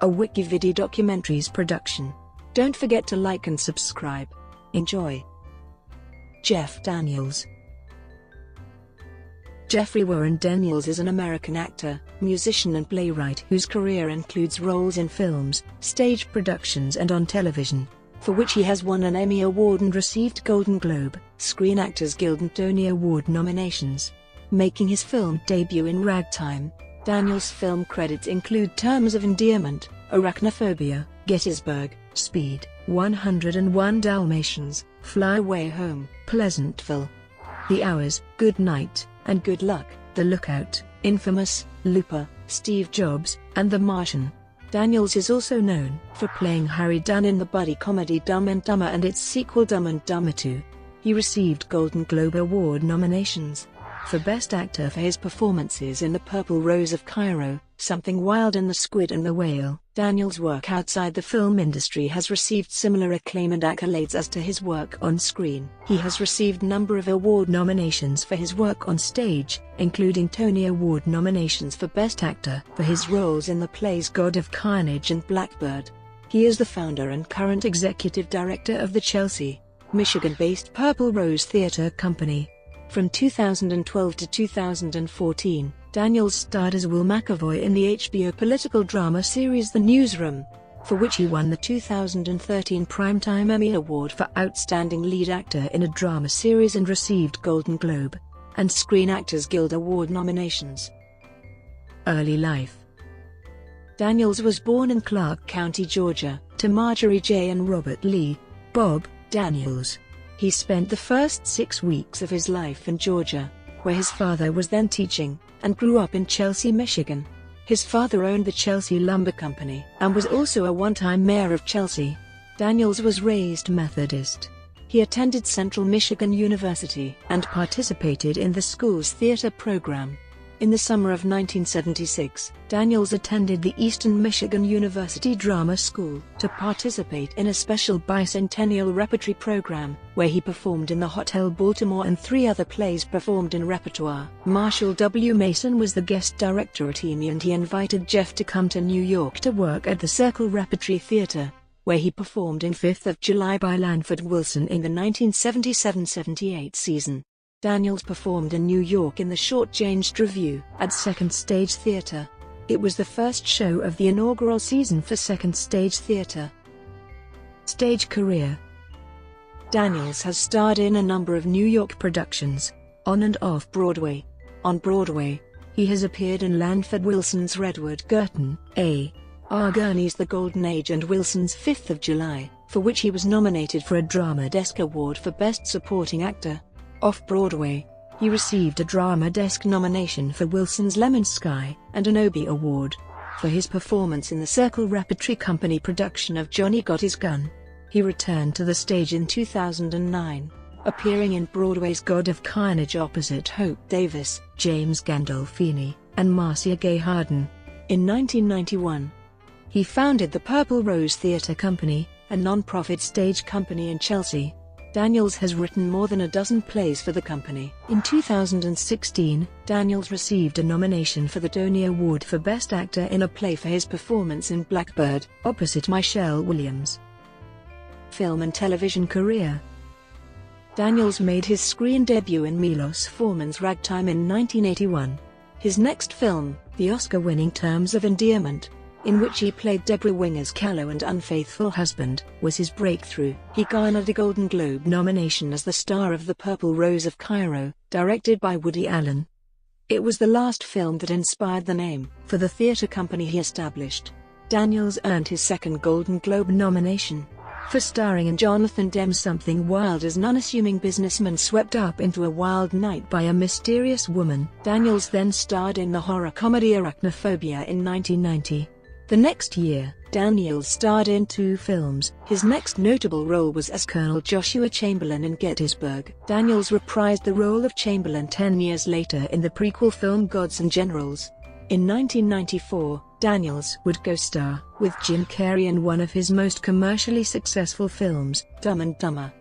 a Wikividi Documentaries production. Don't forget to like and subscribe. Enjoy. Jeff Daniels. Jeffrey Warren Daniels is an American actor, musician and playwright whose career includes roles in films, stage productions and on television, for which he has won an Emmy Award and received Golden Globe, Screen Actors Guild and Tony Award nominations. Making his film debut in Ragtime, Daniels' film credits include Terms of Endearment, Arachnophobia, Gettysburg, Speed, 101 Dalmatians, Fly Away Home, Pleasantville, The Hours, Good Night, and Good Luck, The Lookout, Infamous, Looper, Steve Jobs, and The Martian. Daniels is also known for playing Harry Dunn in the buddy comedy Dumb and Dumber and its sequel Dumb and Dumber 2. He received Golden Globe Award nominations for Best Actor for his performances in The Purple Rose of Cairo, Something Wild and The Squid and the Whale. Daniels' work outside the film industry has received similar acclaim and accolades as to his work on screen. He has received a number of award nominations for his work on stage, including Tony Award nominations for Best Actor for his roles in the plays God of Carnage and Blackbird. He is the founder and current executive director of the Chelsea, Michigan-based Purple Rose Theatre Company. From 2012 to 2014, Daniels starred as Will McAvoy in the HBO political drama series The Newsroom, for which he won the 2013 Primetime Emmy Award for Outstanding Lead Actor in a Drama Series and received Golden Globe and Screen Actors Guild Award nominations. Early life. Daniels was born in Clark County, Georgia, to Marjorie J. and Robert Lee Bob Daniels. He spent the first 6 weeks of his life in Georgia, where his father was then teaching, and grew up in Chelsea, Michigan. His father owned the Chelsea Lumber Company and was also a one-time mayor of Chelsea. Daniels was raised Methodist. He attended Central Michigan University and participated in the school's theater program. In the summer of 1976, Daniels attended the Eastern Michigan University Drama School to participate in a special bicentennial repertory program, where he performed in the Hotel Baltimore and 3 other plays performed in repertoire. Marshall W. Mason was the guest director at EMI and he invited Jeff to come to New York to work at the Circle Repertory Theater, where he performed in 5th of July by Lanford Wilson in the 1977-78 season. Daniels performed in New York in the Shortchanged Revue at Second Stage Theatre. It was the first show of the inaugural season for Second Stage Theatre. Stage career. Daniels has starred in a number of New York productions, on and off Broadway. On Broadway, he has appeared in Lanford Wilson's Redwood Curtain, A.R. Gurney's The Golden Age and Wilson's 5th of July, for which he was nominated for a Drama Desk Award for Best Supporting Actor. Off-Broadway, he received a Drama Desk nomination for Wilson's Lemon Sky and an Obie Award for his performance in the Circle Repertory Company production of Johnny Got His Gun. He returned to the stage in 2009, appearing in Broadway's God of Carnage opposite Hope Davis, James Gandolfini, and Marcia Gay Harden. In 1991, he founded the Purple Rose Theatre Company, a non-profit stage company in Chelsea. Daniels has written more than a dozen plays for the company. In 2016, Daniels received a nomination for the Tony Award for Best Actor in a Play for his performance in Blackbird, opposite Michelle Williams. Film and television career. Daniels made his screen debut in Milos Forman's Ragtime in 1981. His next film, the Oscar-winning Terms of Endearment, in which he played Deborah Winger's callow and unfaithful husband, was his breakthrough. He garnered a Golden Globe nomination as the star of The Purple Rose of Cairo, directed by Woody Allen. It was the last film that inspired the name for the theatre company he established. Daniels earned his second Golden Globe nomination for starring in Jonathan Demme's Something Wild as an unassuming businessman swept up into a wild night by a mysterious woman. Daniels then starred in the horror comedy Arachnophobia in 1990. The next year, Daniels starred in 2 films. His next notable role was as Colonel Joshua Chamberlain in Gettysburg. Daniels reprised the role of Chamberlain 10 years later in the prequel film Gods and Generals. In 1994, Daniels would co-star with Jim Carrey in one of his most commercially successful films, Dumb and Dumber.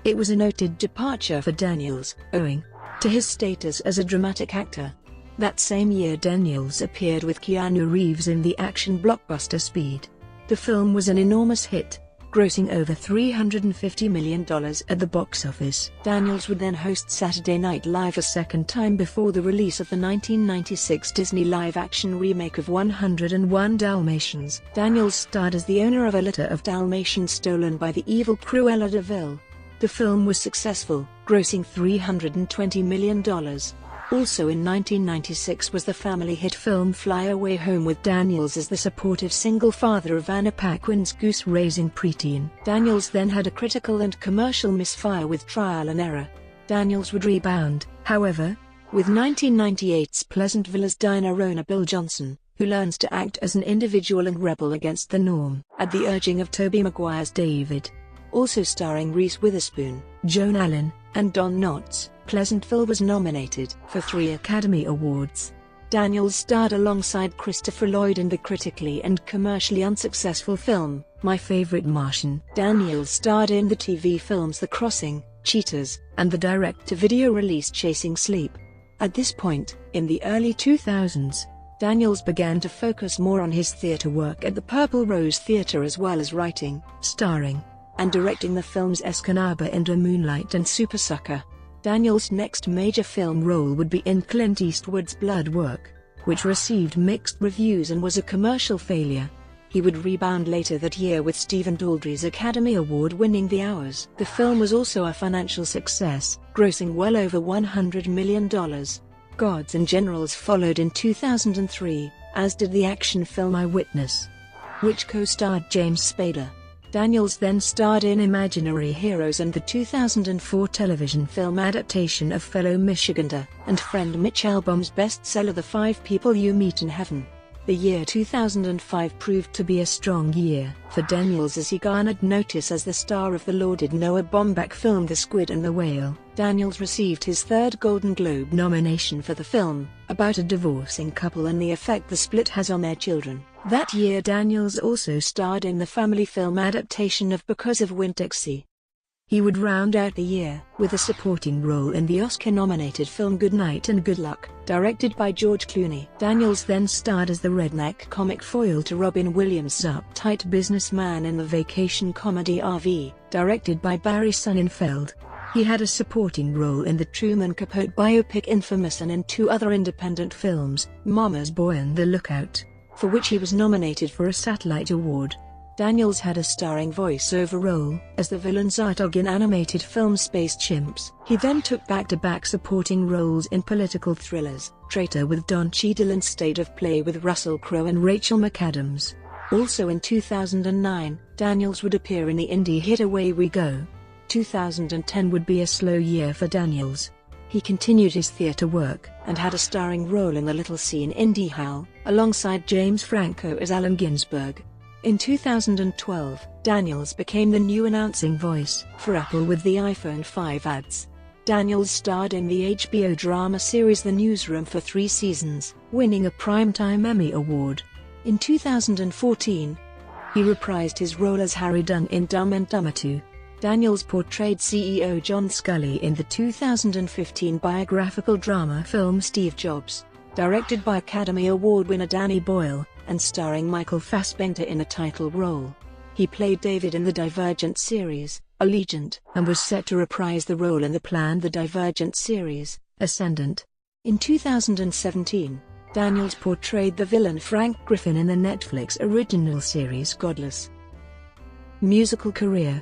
It was a noted departure for Daniels, owing to his status as a dramatic actor. That same year Daniels appeared with Keanu Reeves in the action blockbuster Speed. The film was an enormous hit, grossing over $350 million at the box office. Daniels would then host Saturday Night Live a second time before the release of the 1996 Disney live-action remake of 101 Dalmatians. Daniels starred as the owner of a litter of Dalmatians stolen by the evil Cruella de Vil. The film was successful, grossing $320 million. Also in 1996 was the family hit film Fly Away Home with Daniels as the supportive single father of Anna Paquin's goose-raising preteen. Daniels then had a critical and commercial misfire with Trial and Error. Daniels would rebound, however, with 1998's Pleasantville as Dinah owner Bill Johnson, who learns to act as an individual and rebel against the norm, at the urging of Tobey Maguire's David. Also starring Reese Witherspoon, Joan Allen, and Don Knotts, Pleasantville was nominated for 3 Academy Awards. Daniels starred alongside Christopher Lloyd in the critically and commercially unsuccessful film, My Favorite Martian. Daniels starred in the TV films The Crossing, Cheaters, and the direct-to-video release Chasing Sleep. At this point, in the early 2000s, Daniels began to focus more on his theater work at the Purple Rose Theater as well as writing, starring, and directing the films Escanaba Into Moonlight and Super Sucker. Daniels' next major film role would be in Clint Eastwood's Blood Work, which received mixed reviews and was a commercial failure. He would rebound later that year with Stephen Daldry's Academy Award-winning The Hours. The film was also a financial success, grossing well over $100 million. Gods and Generals followed in 2003, as did the action film Eyewitness, which co-starred James Spader. Daniels then starred in Imaginary Heroes and the 2004 television film adaptation of fellow Michigander and friend Mitch Albom's bestseller The 5 People You Meet in Heaven. The year 2005 proved to be a strong year for Daniels as he garnered notice as the star of the lauded Noah Baumbach film The Squid and the Whale. Daniels received his 3rd Golden Globe nomination for the film, about a divorcing couple and the effect the split has on their children. That year Daniels also starred in the family film adaptation of Because of Winn-Dixie. He would round out the year with a supporting role in the Oscar-nominated film Good Night and Good Luck, directed by George Clooney. Daniels then starred as the redneck comic foil to Robin Williams' uptight businessman in the vacation comedy RV, directed by Barry Sonnenfeld. He had a supporting role in the Truman Capote biopic Infamous and in 2 other independent films, Mama's Boy and The Lookout, for which he was nominated for a Satellite Award. Daniels had a starring voice-over role as the villain Zartog in animated film Space Chimps. He then took back-to-back supporting roles in political thrillers, Traitor with Don Cheadle and State of Play with Russell Crowe and Rachel McAdams. Also in 2009, Daniels would appear in the indie hit Away We Go. 2010 would be a slow year for Daniels. He continued his theater work and had a starring role in the Little Scene Indy Hall, alongside James Franco as Allen Ginsberg. In 2012, Daniels became the new announcing voice for Apple with the iPhone 5 ads. Daniels starred in the HBO drama series The Newsroom for 3 seasons, winning a Primetime Emmy Award. In 2014, he reprised his role as Harry Dunn in Dumb and Dumber 2. Daniels portrayed CEO John Scully in the 2015 biographical drama film Steve Jobs, directed by Academy Award winner Danny Boyle, and starring Michael Fassbender in a title role. He played David in the Divergent series, Allegiant, and was set to reprise the role in the planned The Divergent series, Ascendant. In 2017, Daniels portrayed the villain Frank Griffin in the Netflix original series Godless. Musical career.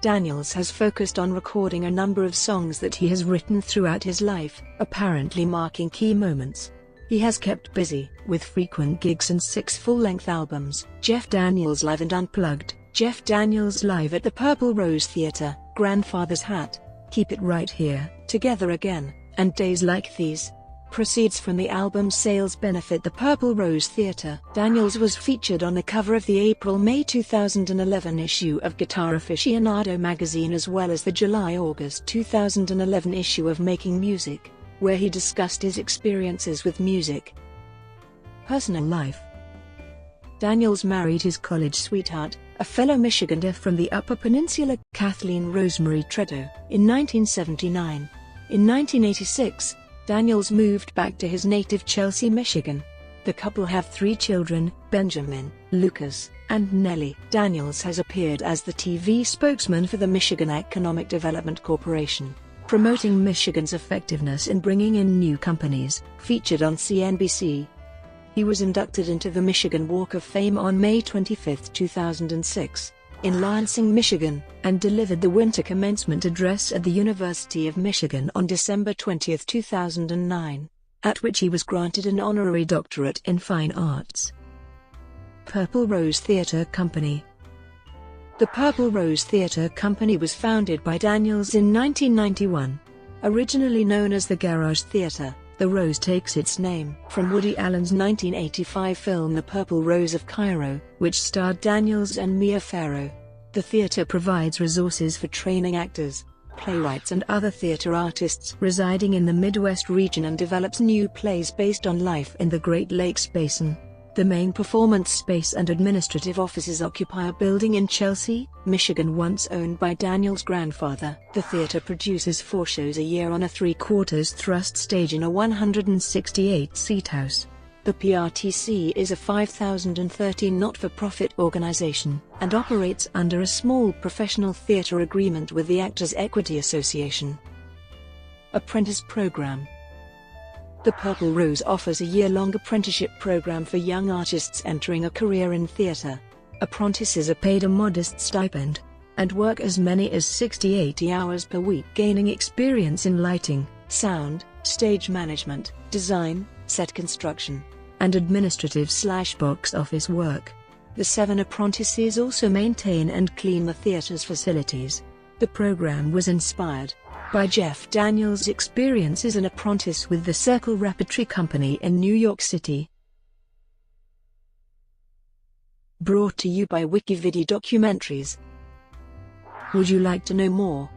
Daniels has focused on recording a number of songs that he has written throughout his life, apparently marking key moments. He has kept busy with frequent gigs and 6 full-length albums: Jeff Daniels Live and Unplugged, Jeff Daniels Live at the Purple Rose Theater, Grandfather's Hat, Keep It Right Here, Together Again, and Days Like These. Proceeds from the album's sales benefit the Purple Rose Theater. Daniels was featured on the cover of the April-May 2011 issue of Guitar Aficionado magazine as well as the July-August 2011 issue of Making Music, where he discussed his experiences with music. Personal life. Daniels married his college sweetheart, a fellow Michigander from the Upper Peninsula, Kathleen Rosemary Tredo, in 1979. In 1986, Daniels moved back to his native Chelsea, Michigan. The couple have 3 children, Benjamin, Lucas, and Nellie. Daniels has appeared as the TV spokesman for the Michigan Economic Development Corporation, promoting Michigan's effectiveness in bringing in new companies, featured on CNBC. He was inducted into the Michigan Walk of Fame on May 25, 2006, in Lansing, Michigan, and delivered the winter commencement address at the University of Michigan on December 20, 2009, at which he was granted an honorary doctorate in fine arts. Purple Rose Theatre Company. The Purple Rose Theatre Company was founded by Daniels in 1991. Originally known as the Garage Theatre, the Rose takes its name from Woody Allen's 1985 film The Purple Rose of Cairo, which starred Daniels and Mia Farrow. The theatre provides resources for training actors, playwrights and other theatre artists residing in the Midwest region and develops new plays based on life in the Great Lakes Basin. The main performance space and administrative offices occupy a building in Chelsea, Michigan once owned by Daniels' grandfather. The theatre produces 4 shows a year on a 3/4 thrust stage in a 168-seat house. The PRTC is a 5,013 not-for-profit organization, and operates under a small professional theatre agreement with the Actors Equity Association. Apprentice Program. The Purple Rose offers a year-long apprenticeship program for young artists entering a career in theatre. Apprentices are paid a modest stipend, and work as many as 60-80 hours per week, gaining experience in lighting, sound, stage management, design, set construction, and administrative/box office work. The 7 apprentices also maintain and clean the theatre's facilities. The program was inspired by Jeff Daniels' experience as an apprentice with the Circle Repertory Company in New York City. Brought to you by WikiVidi Documentaries. Would you like to know more?